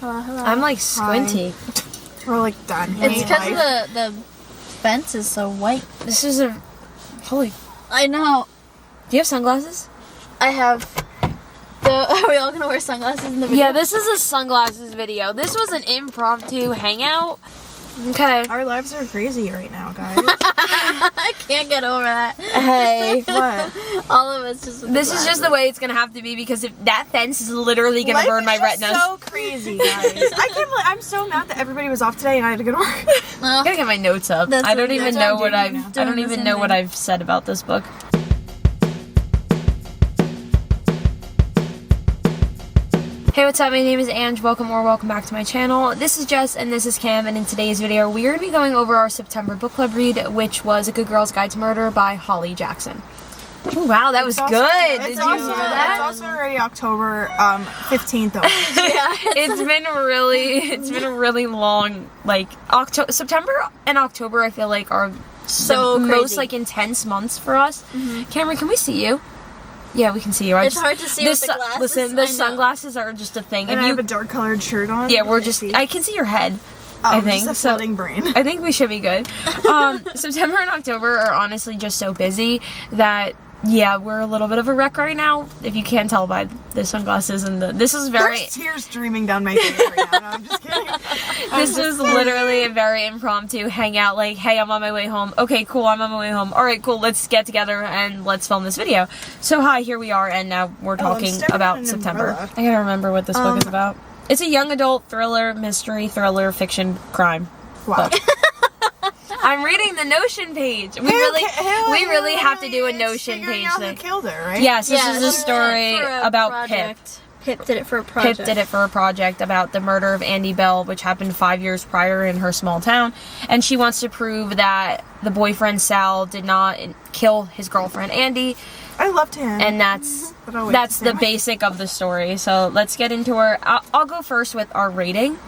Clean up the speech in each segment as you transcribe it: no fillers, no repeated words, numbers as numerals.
Hello. I'm like squinty. We're like done. It's because the fence is so white. This is a holy. I know. Do you have sunglasses? I have. Are we all gonna wear sunglasses in the video? Yeah, this is a sunglasses video. This was an impromptu hangout. Okay. Our lives are crazy right now, guys. I can't get over that. Hey. What? All of us just. This is just the way it's gonna have to be because if that fence is literally gonna burn my retinas. So crazy, guys. I can't believe I'm so mad that everybody was off today and I had to go to work. I gotta get my notes up. That's I don't what- even that's know what what I'm I've. doing I don't the even same know what thing. I've said about this book. Hey, what's up? My name is Ange. Welcome back to my channel. This is Jess and this is Cam, and in today's video we are going to be going over our September book club read, which was A Good Girl's Guide to Murder by Holly Jackson. Oh, wow, that was good. Did you hear that? It's also already October 15th. Yeah. It's been a really long, like, September and October I feel like are So the crazy. most like intense months for us. Cameron, can we see you? Yeah, we can see you. It's hard to see with the glasses. Listen, I the know. sunglasses are just a thing. And I have a dark colored shirt on. yeah, we're just. I can see your head. I think just a so. floating brain. I think we should be good. September and October are honestly just so busy that we're a little bit of a wreck right now. If you can't tell by the sunglasses and this is very. There's tears streaming down my face right now. No, I'm just kidding. This is literally a very impromptu hangout. Like, hey, I'm on my way home. Okay, cool, I'm on my way home. All right, cool, let's get together and let's film this video. So, hi, here we are, and now we're talking about September. Umbrella. I gotta remember what this book is about. It's a young adult thriller, mystery, thriller, fiction, crime. Wow. book. I'm reading the Notion page. We really have to do a Notion page Out thing. who killed her, right? Yes, this Yeah, is a this is story for a about Pip. project. Pip did it for a project. Pip did it for a project about the murder of Andy Bell, which happened 5 years prior in her small town. And she wants to prove that the boyfriend Sal did not kill his girlfriend Andy. I loved him. And that's But I'll wait that's to the say my- basic of the story. So let's get into her. I'll go first with our rating.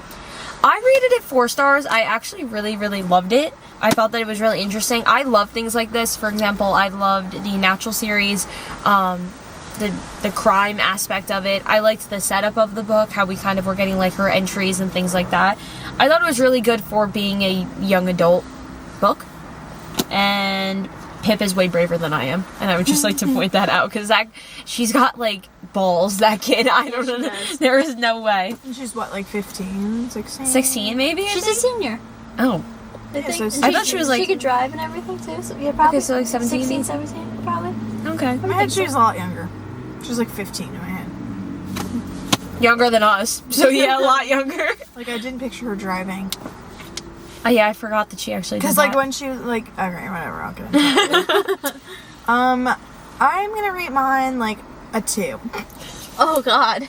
I rated it 4 stars. I actually really, really loved it. I felt that it was really interesting. I love things like this. For example, I loved the Natural series, the crime aspect of it. I liked the setup of the book, how we kind of were getting like her entries and things like that. I thought it was really good for being a young adult book. And Pip is way braver than I am, and I would just like to point that out because she's got like balls. That kid, I don't know. There is no way. She's what, like 15, 16? 16 maybe. I She's a think? senior. Oh, I Yeah, think. so And I thought she was, like- She could drive and everything too. So yeah, probably. Okay, so, like, 17 16, maybe? 17, probably. okay. I mean, she was a lot younger. She was like 15 in my head. Younger than us, so yeah, a lot younger. Like, I didn't picture her driving. Oh yeah, I forgot that she actually. Because, did like, that. when she was like, okay, whatever, I'll get into it. I'm gonna rate mine like a 2. Oh God.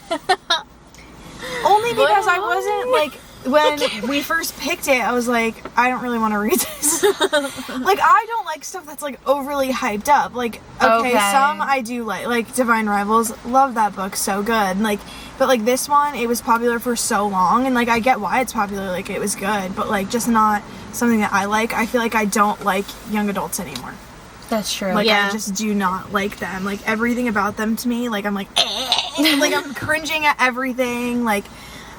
Only because I wasn't like, when we first picked it, I was like, I don't really want to read this. Like, I don't like stuff that's like overly hyped up. Like, okay. Some I do like Divine Rivals, love that book, so good. Like, but like this one, it was popular for so long, and like I get why it's popular, like it was good, but like just not something that I like. I feel like I don't like young adults anymore. That's true. Like, Yeah. I just do not like them. Like, everything about them to me, like, I'm like, like, I'm cringing at everything. Like,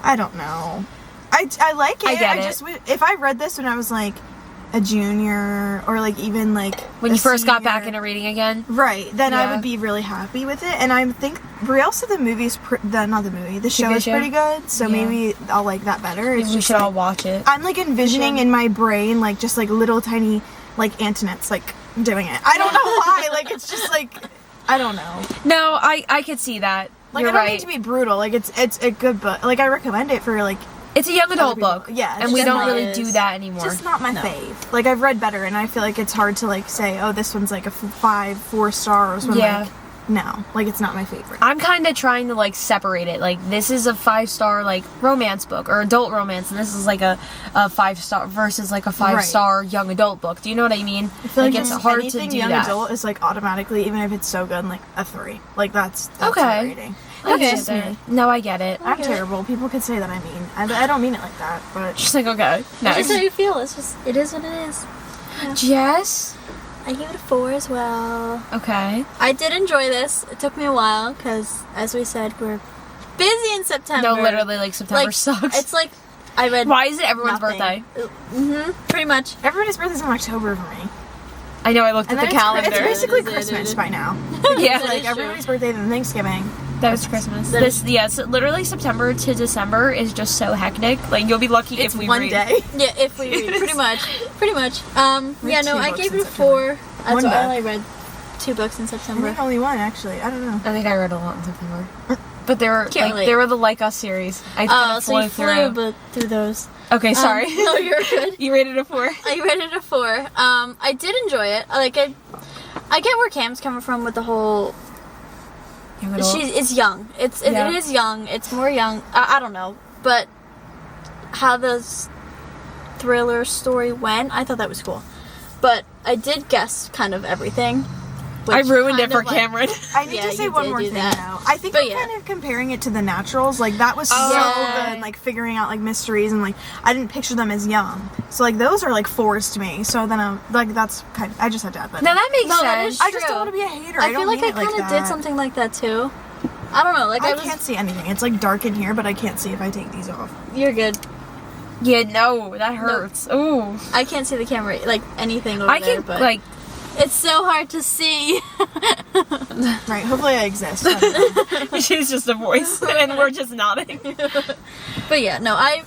I don't know. I like it. I get it. just, if I read this when I was, like, a junior, or, like, even, like, when a you first got back senior, into reading again. right, then I Yeah. would be really happy with it. And I think, Brielle said the movie's, the show good is show? pretty good, so Yeah. maybe I'll like that better. Maybe It's we just, should all like, watch it. I'm, like, envisioning in my brain, like, just, like, little tiny, like, Antonets, like, doing it. I don't know why. Like, it's just, like, I don't know. No, I could see that. Like, You're I don't right. mean to be brutal. Like, it's a good book. Like, I recommend it for, like, It's a young adult people. book. Yeah, and we just don't not- really it do is. that anymore. just not my fave. Like, I've read better, and I feel like it's hard to, like, say, oh, this one's, like, a 4 stars. When, Yeah. like, no. Like, it's not my favorite. I'm kind of trying to like separate it. Like, this is a 5-star like romance book or adult romance, and this is like a 5-star versus like a 5-star young adult book. Do you know what I mean? I feel like it's just hard to anything do young that. adult is, like, automatically, even if it's so good, like, a 3. Like, that's Okay. my rating. That's Okay. just me. No, I get it. I'm terrible. People could say that I mean. I don't mean it like that, but... Just like, okay. That's just how Next. you feel. It is what it is. Jess. I gave it a 4 as well. Okay. I did enjoy this. It took me a while because, as we said, we're busy in September. No, literally, like, September Like, sucks. It's like, I read Why is it everyone's nothing. birthday? Pretty much. Everybody's birthday's in October for me. I know, I looked And at then the calendar. it's basically It is, Christmas by now. Yeah. It's like everybody's birthday, then Thanksgiving. That was Christmas. That This, yes, literally September to December is just so hectic. Like, you'll be lucky It's if we one read. day. Yeah, if we read, pretty much. Yeah, no, 2 I books gave in it a September. 4. That's One why I book. only read 2 books in I September. think only one, actually. I don't know. I think I read a lot in September. But they were, Can't like, relate. they were the Like Us series. I kind of So you flew flew through those. Okay, sorry. No, you're good. You rated a 4? I rated it a 4. I did enjoy it. I get where Cam's coming from with the whole. It's young. It is young. It's more young. I don't know, but how the thriller story went, I thought that was cool. But I did guess kind of everything. I ruined it kind for of, like- Cameron. I need Yeah, to say you one did more do thing that. though. I think But I'm yeah. kind of comparing it to the Naturals. Like that was so Yeah. good, like figuring out like mysteries and like I didn't picture them as young. So like those are like forced to me. So then I'm like that's kind of, I just had to add that. Now that makes No, that sense. is I just true. don't want to be a hater. I don't feel like mean I it like kind of that. did something like that too. I don't know. Like I I was. can't see anything. It's like dark in here, but I can't see if I take these off. You're good. Yeah, no, that hurts. Ooh. I can't see the camera, like anything over I there. can, But like, it's so hard to see. Right. Hopefully I exist. I don't know. she's just a voice, and we're just nodding. But yeah, no, I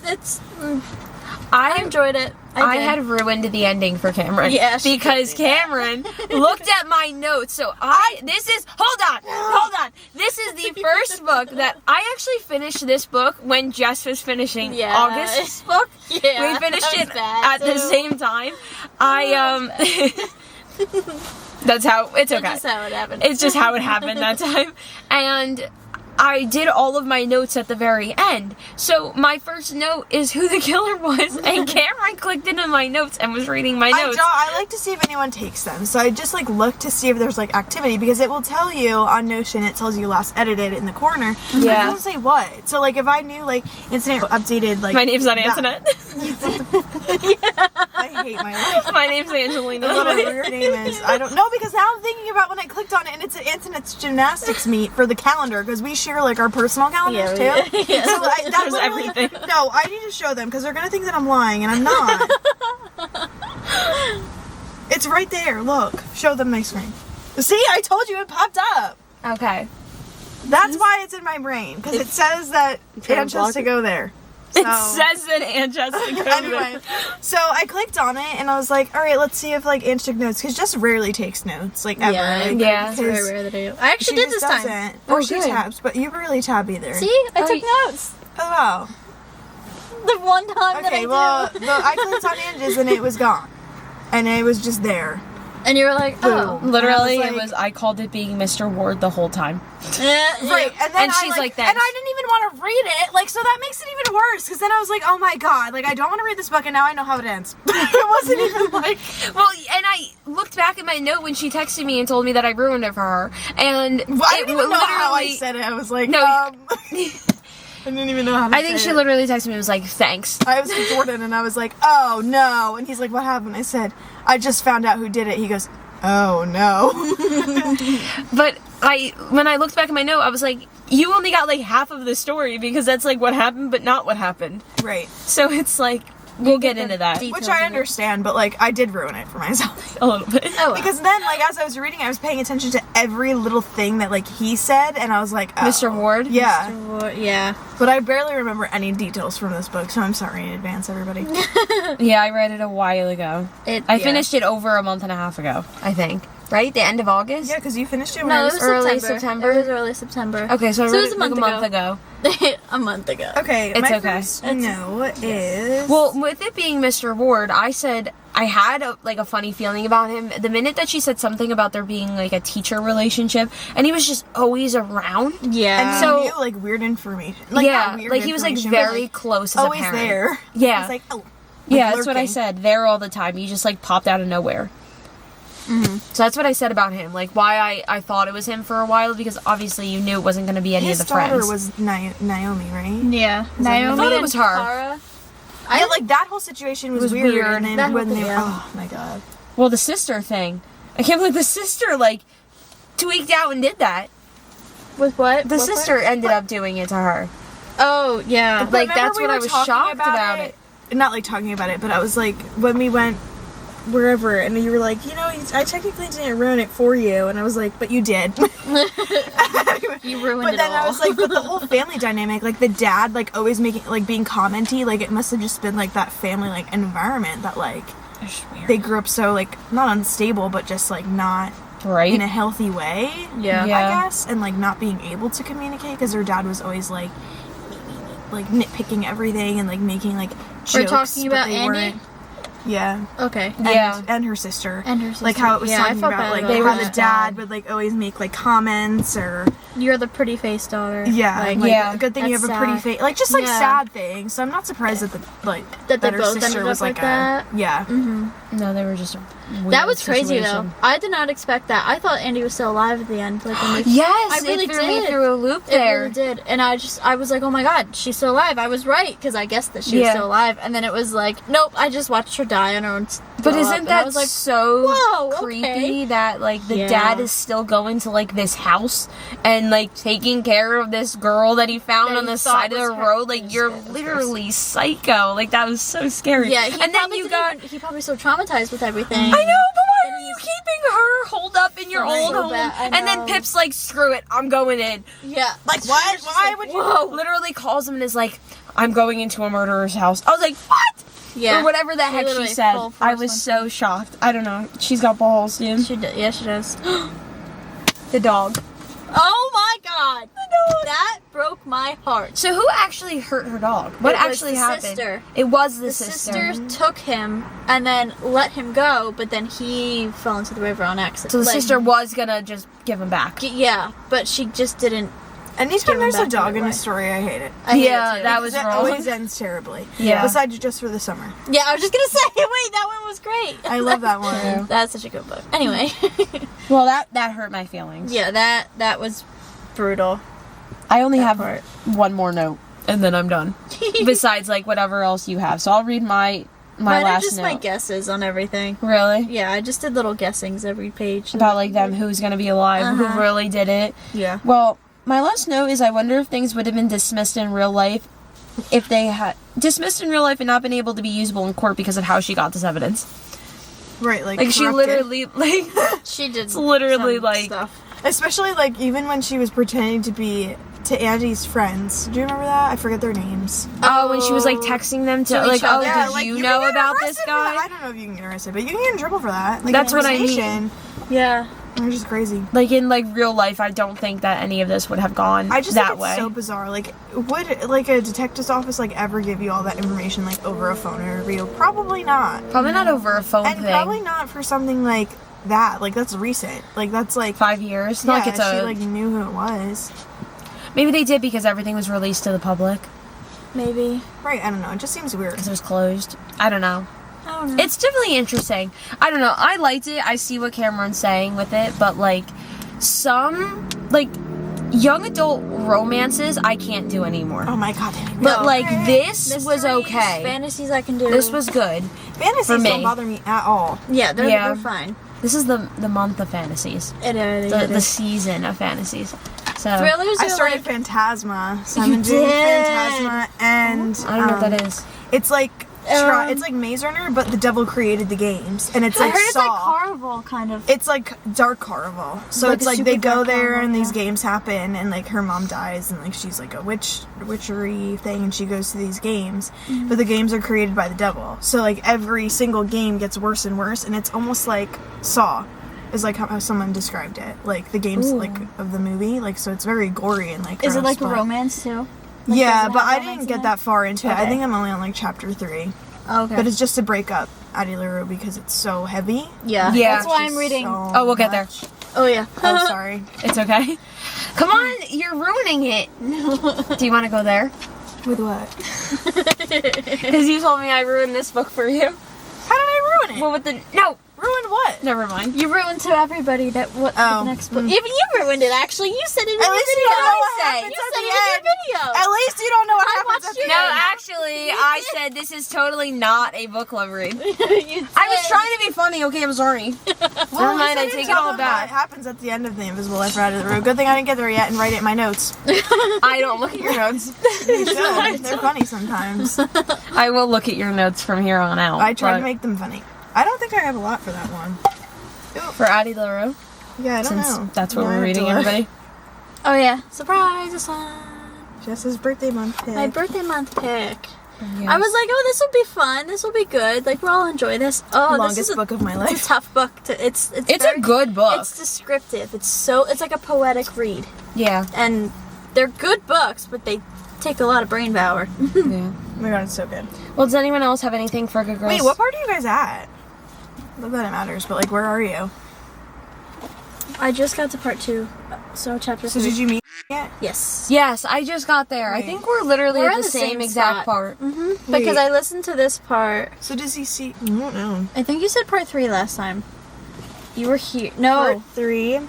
I enjoyed it. I did. had ruined the ending for Cameron. Yeah, she because did do that. Cameron looked at my notes. So hold on. This is the first book that I actually finished this book when Jess was finishing Yeah. August's book. Yeah, We finished that was it bad, at the too. same time. That's how it's okay. That's just how it happened. It's just how it happened that time. And I did all of my notes at the very end. So my first note is who the killer was, and Cameron clicked into my notes and was reading my notes. I like to see if anyone takes them. So I just like look to see if there's like activity because it will tell you on Notion. It tells you last edited in the corner. But Yeah. it doesn't say what. So like if I knew like incident updated like My name's not that- Antoinette. I hate my life. My name's Angelina. Whatever your name is, I don't know because now I'm thinking about when I clicked on it and it's an Antoinette's gymnastics meet for the calendar because we share like our personal calendars Yeah, too. we do. Yeah. So that There's literally- everything. No, I need to show them because they're gonna think that I'm lying and I'm not. It's right there. Look, show them my screen. See, I told you it popped up. Okay. That's why it's in my brain because it says that trying Ange to has block to it? go there. It So- says that Aunt Jessica. Anyway, so I clicked on it and I was like, all right, let's see if like Ange took notes because Jess rarely takes notes, like ever. Yeah, Like, yeah. It's very because rare that I do. I actually she did just this time. doesn't. Oh, Or she good. taps, but you barely tab either. See, I Oh, took notes. Oh wow. The one time that I Okay, do. well, I clicked on Ange's and it was gone, and it was just there. And you were like, oh. Literally, I was like- I called it being Mr. Ward the whole time. Right, and then And she's like, and "Thanks." I didn't even want to read it, like, so that makes it even worse, because then I was like, oh my god, like, I don't want to read this book, and now I know how it ends. It wasn't even like, Well, and I looked back at my note when she texted me and told me that I ruined it for her. And well, I it didn't even know how I literally- said it. I was like, No, I didn't even know how to I think say she it. literally texted me and was like, thanks. I was with Jordan, and I was like, oh no, and he's like, what happened? I said, I just found out who did it. He goes, oh no. But when I looked back at my note, I was like, you only got like half of the story because that's like what happened, but not what happened. Right. So it's like, we'll get into that details Which I of it. understand, but like, I did ruin it for myself. a little bit. Oh, well. Because then, like, as I was reading, I was paying attention to every little thing that, like, he said, and I was like, oh. Mr. Ward? Yeah. Yeah. But I barely remember any details from this book, so I'm sorry in advance, everybody. Yeah, I read it a while ago. I finished it over a month and a half ago, I think. Right? The end of August? Yeah, because you finished it when No, I it was was early September. It was early September. Okay, so I So read it was it a like a month month ago. A month ago. Okay, It's my okay. first note is... Well, with it being Mr. Ward, I said I had a funny feeling about him. The minute that she said something about there being like a teacher relationship, and he was just always around. Yeah. and so- he knew, like, weird information. Like, Yeah, not weird like he was like information, but, very like, close as always a parent. there. Yeah. He's like, oh. Yeah, that's what I lurking. said. There all the time. He just like popped out of nowhere. So that's what I said about him. Like why I thought it was him for a while because obviously you knew it wasn't going to be any His of the daughter friends. was Naomi, right? Yeah. that- I Naomi thought it and was her. Tara. Yeah, like, that whole situation was weird. weird. And then That when whole they... thing, yeah. Oh, my God. Well, the sister thing. I can't believe the sister like tweaked out and did that. With what? The What sister part? ended up doing it to her. Oh, yeah. But Like, remember that's we what were I was talking shocked about it. Not like talking about it, but I was like, when we went wherever, and you were like, you know, I technically didn't ruin it for you, and I was like, but you did. You ruined But it then all. I was like, but the whole family dynamic, like the dad, like always making, like being commenty, like it must have just been like that family, like environment that like they grew up so like not unstable, but just like not Right. in a healthy way. Yeah. I guess, and like not being able to communicate because their dad was always like nitpicking everything and like making like jokes. We're talking but about they Andy? weren't. Yeah. Okay. Yeah. And her sister. And her sister. Like how it was Yeah, I talking felt about bad like about how that. the dad would like always make like comments or You're the pretty face daughter. yeah, Like, like, Yeah. a good thing you That's have a pretty sad. face, like just like Yeah. sad things. So I'm not surprised that That they her both sister ended was up like like that. yeah. Mm-hmm. No, they were just a weird That was crazy situation. though. I did not expect that. I thought Andy was still alive at the end. Like when they Yes, I really it threw me did. through a loop It there. really did. And I was like, oh my god, she's still alive. I was right, because I guessed that she was Yeah. still alive. And then it was like, nope, I just watched her die on her own. But throw up. isn't And I that was like, so whoa, creepy okay. that like the Yeah. dad is still going to like this house and like taking care of this girl that he found That on he the thought side of was the her- road? Like was you're her- was literally psycho. Like that was so scary. Yeah, and then you got. he probably so traumatized with everything. I know, but why are you keeping her holed up in your Right. old So home? bad, I And then know. Pip's like, screw it, I'm going in. Yeah. Like what? Why would you? Whoa! Literally calls him and is like, I'm going into a murderer's house. I was like, what? Yeah. Or whatever the She heck she literally said. full I force was went so shocked. I don't know. She's got balls, dude. She does. The dog. Oh my god. That broke my heart. So who actually hurt her dog? What It was actually the happened? sister. It was the The sister. sister took him and then let him go, but then he fell into the river on accident. So the Like, sister was gonna just give him back. Yeah, but she just didn't. Anytime Give him there's a back the dog right in way. a story, I hate it. I hate Yeah, it too. that was It wrong. always ends terribly. Yeah. Besides just for the summer. Yeah, I was just gonna say, wait, that one was great. I love that one. That's such a good book. Anyway, Well, that hurt my feelings. yeah, that was brutal. I only That have part. one more note, and then I'm done. Besides, like whatever else you have, so I'll read my Mine are last just note. my guesses on everything. Really? Yeah, I just did little guessings every page. About like them, who's gonna be alive, Uh-huh. who really did it. Yeah. Well, my last note is I wonder if things would have been dismissed in real life if they had dismissed in real life and not been able to be usable in court because of how she got this evidence. Right, like Like she corrupted. literally like She did. It's literally some like- stuff. Especially like even when she was pretending to be to Andy's friends. Do you remember that? I forget their names. oh when she was like texting them to To like each other. oh Yeah, did like, you can know get about this arrested for that. guy? I don't know if you can get arrested, but you can get in trouble for that. Like That's what I mean. impersonation. Yeah. They're just crazy. Like in like real life, I don't think that any of this would have gone I just that think it's way. so bizarre. Like, would like a detective's office like ever give you all that information like over a phone interview? Probably not. Probably not over a phone And thing. probably not for something like that. Like that's recent. Like that's like 5 years. yeah, Not like it's she a. like knew who it was. Maybe they did because everything was released to the public Maybe. Right? I don't know. It just seems weird. because it was closed. I don't know. I don't know. It's definitely interesting. I don't know. I liked it. I see what Cameron's saying with it, but like some like young adult romances I can't do anymore. Oh my god. But No. like this was Mysteries, okay. Fantasies I can do. This was good. Fantasies for me. don't bother me at all. Yeah, they're, Yeah. they're fine. This is the month of fantasies. It is. The season of fantasies. So Thrillers I are started like, Phantasma, so You I've been doing did? Phantasma, and I don't know what that is. It's like it's like Maze Runner, but the devil created the games, and it's I like heard it's like Saw. Carnival kind of. It's like Dark Carnival. So Like it's a like super they go dark there carnival, and these yeah. games happen and like her mom dies and like she's like a witchery thing and she goes to these games. Mm-hmm. But the games are created by the devil. So like every single game gets worse and worse and it's almost like Saw is like how someone described it. Like the games Ooh. like of the movie. Like so it's very gory and like Is it gross, like a but- romance too? Like, Yeah, does it but have I romance didn't in get it? that far into it. I Okay. think I'm only on like chapter 3. Okay. But it's just to break up Addie LaRue because it's so heavy. yeah. Yeah. That's why I'm Just reading. so Oh, we'll get there. much. Oh yeah. Oh, sorry. It's okay. Come on, you're ruining it. Do you want to go there? With what? Because you told me I ruined this book for you. How did I ruin it? Well, with the no, Ruined what? never mind. You ruined to everybody that what Oh. the next book. Even you ruined it. Actually, you said it in At your least you video. don't know what I happens said. You at said the it in your end. video. At least you don't know what I happens watched at the your- No, end. actually, I said this is totally not a book club read. You did. I was trying to be funny. Okay, I'm sorry. Never mind, I take it all What back. happens at the end of the Invisible Life Ride of the Road? Good thing I didn't get there yet and write it in my notes. I don't look at your notes. You should. They're funny sometimes. I will look at your notes from here on out. I try to make them funny. I don't think I have a lot for that one. For Addie LaRue. Yeah, I don't Since know. that's what Yeah, I we're have reading, to look. everybody. Oh yeah, surprise! It's on Jess's birthday month pick. my birthday month pick. Yes. I was like, oh, this will be fun. This will be good. Like we'll all enjoy this. Oh, Longest this is book of my It's life. a tough book to. It's a good book. It's descriptive. It's like a poetic read, Yeah. and they're good books, but they take a lot of brain power. Yeah. Oh my god, it's so good. Well, does anyone else have anything for Good Girls? Wait, what part are you guys at? Not that it matters, but like, where are you? I just got to part 2, so chapter 3. So did you meet yet? Yes. Yes, I just got there. I Wait. think we're literally We're at in the the same same exact spot. part. Mm-hmm. Wait. Because I listened to this part. So does he see? I don't know. I think you said part 3 last time. You were here. No. Part 3,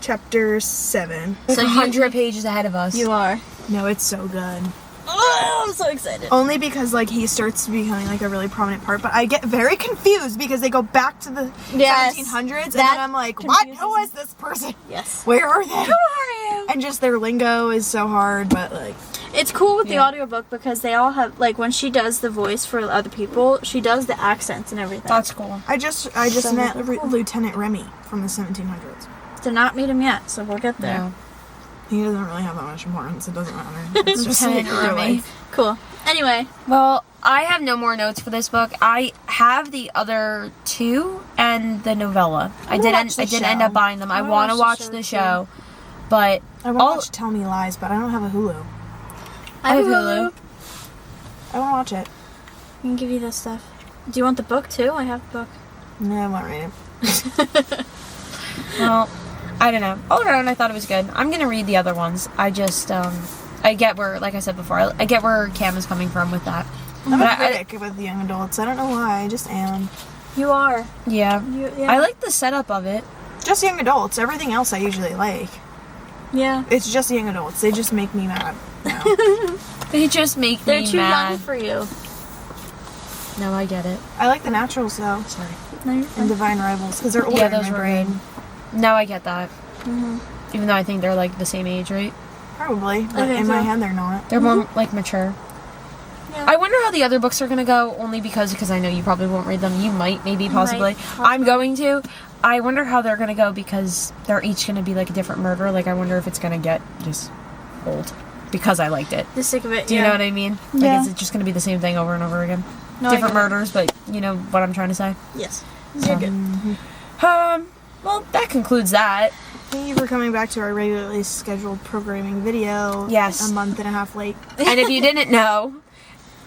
chapter 7. It's So you- 100 pages ahead of us. You are. No, it's so good. Oh, I'm so excited. Only because like he starts becoming like a really prominent part, but I get very confused because they go back to the Yes. 1700s, and That then I'm like, what? confuses Who me. is this person? Yes. Where are they? Who are you? And just their lingo is so hard, but like, It's cool with the Yeah. audiobook because they all have, like, when she does the voice for other people, she does the accents and everything. That's cool. I just So met cool. Lieutenant Remy from the 1700s. Did not meet him yet, so we'll get there. Yeah. He doesn't really have that much importance. It doesn't matter. It's just like Lieutenant real Remy. life. Cool. Anyway, Well, I have no more notes for this book. I have the other 2 and the novella. I wanna didn't. watch the I didn't show. end up buying them. I wanna want to watch watch the the show, show, but I want to watch Tell Me Lies, but I don't have a Hulu. I have have Hulu. Hulu. I want to watch it. I can give you this stuff. Do you want the book too? I have the book. No, I won't read it. well, I don't know. All around, I thought it was good. I'm gonna read the other ones. I just I get where, like I said before, I get where Cam is coming from with that. I'm But a I- critic with young adults. I don't know why. I just am. You are. Yeah. Yeah. I like the setup of it. Just young adults. Everything else I usually like. Yeah. It's just young adults. They just make me mad. No. They just make They're me too mad. young for you. No, I get it. I like the Naturals though. Sorry. No, you're And fine. Divine Rivals because they're older. Yeah, in those my were brain. good. No, I get that. Mhm. Even though I think they're like the same age, right? Probably, but think in my so. head they're not. They're more like mature. Yeah. I wonder how the other books are gonna go. Only because I know you probably won't read them. You might, maybe, possibly. I'm going to. I wonder how they're gonna go because they're each gonna be like a different murder. Like I wonder if it's gonna get just old because I liked it. The sick of it. Do you know what I mean? Like, Yeah. is it just gonna be the same thing over and over again? No, I Different get it. murders, but you know what I'm trying to say. Yes. So- You're good. Well, that concludes that. Thank you for coming back to our regularly scheduled programming video. Yes. A month and a half late. And if you didn't know,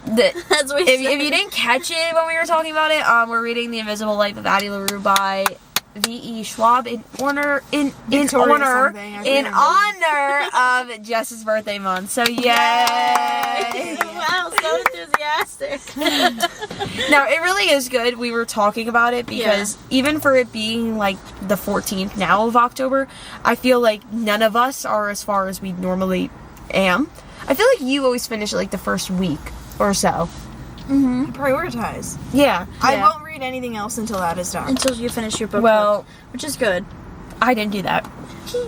that That's what he if said. you didn't catch it when we were talking about it, we're reading The Invisible Life of Addie LaRue by V.E. Schwab in honor Victoria something, I can't of Jess's birthday month. So yay! Wow, so enthusiastic. No, it really is good. We were talking about it because even for it being like the 14th now of October, I feel like none of us are as far as we normally am. I feel like you always finish like the first week or so. Prioritize. Yeah. I yeah. won't read anything else until that is done. Until you finish your book. Well, which is good. I didn't do that.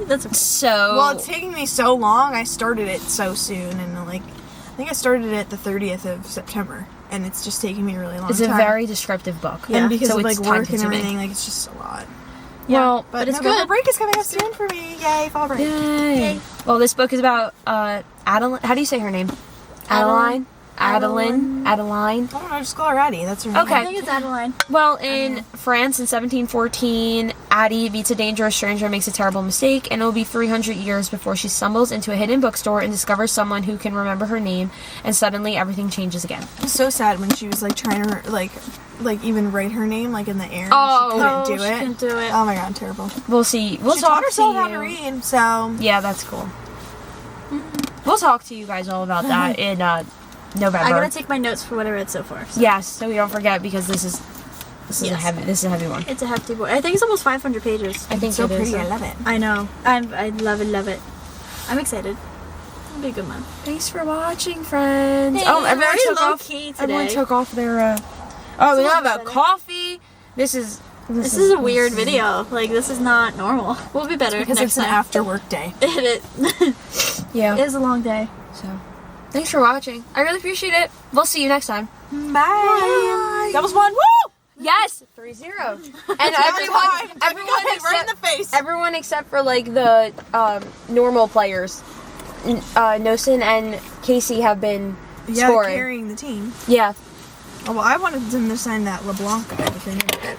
That's okay. So Well, it's taking me so long. I started it so soon, and like, I think I started it the 30th of September, and it's just taking me a really long it's time. a very descriptive book. Yeah. And because So of like it's work and time-consuming. everything, like it's just a lot. Well, But it's November good. break is coming up soon for me. Yay, fall break. yay. Well, this book is about Adeline. How do you say her name? Adeline. Adeline. Adeline. I don't know, just call her Addie. That's her name. Okay. I think it's Adeline. Well, in France in 1714, Addie meets a dangerous stranger and makes a terrible mistake, and it will be 300 years before she stumbles into a hidden bookstore and discovers someone who can remember her name, and suddenly everything changes again. It was so sad when she was like trying to like even write her name like in the air. And Oh. she couldn't do she it. couldn't do it. Oh my god, terrible. We'll see. We'll She talk taught to herself you. how to read, so Yeah, that's cool. We'll talk to you guys all about that in November. I gotta take my notes for what I read so far. So. Yes, so we don't forget because this is a Yes. heavy one. It's a hefty book. I think it's almost 500 pages. I think it's so it is. pretty. I love it. I know. I love it. I'm excited. It'll be a good month. Thanks for watching, friends. Hey, everyone very took low off. key today. Everyone took off their. Oh, we have a coffee. This is a weird video. Like, this is not normal. We'll be better because next it's an time. after work day. It Yeah. is a long day. So, thanks for watching. I really appreciate it. We'll see you next time. Bye. That was one. Woo! Yes, 3-0. And everyone right in the face. Everyone except for like the normal players. Nosen and Casey have been scoring. Carrying the team. Yeah. Oh, well, I wanted them to sign that LeBlanc guy, but they never did.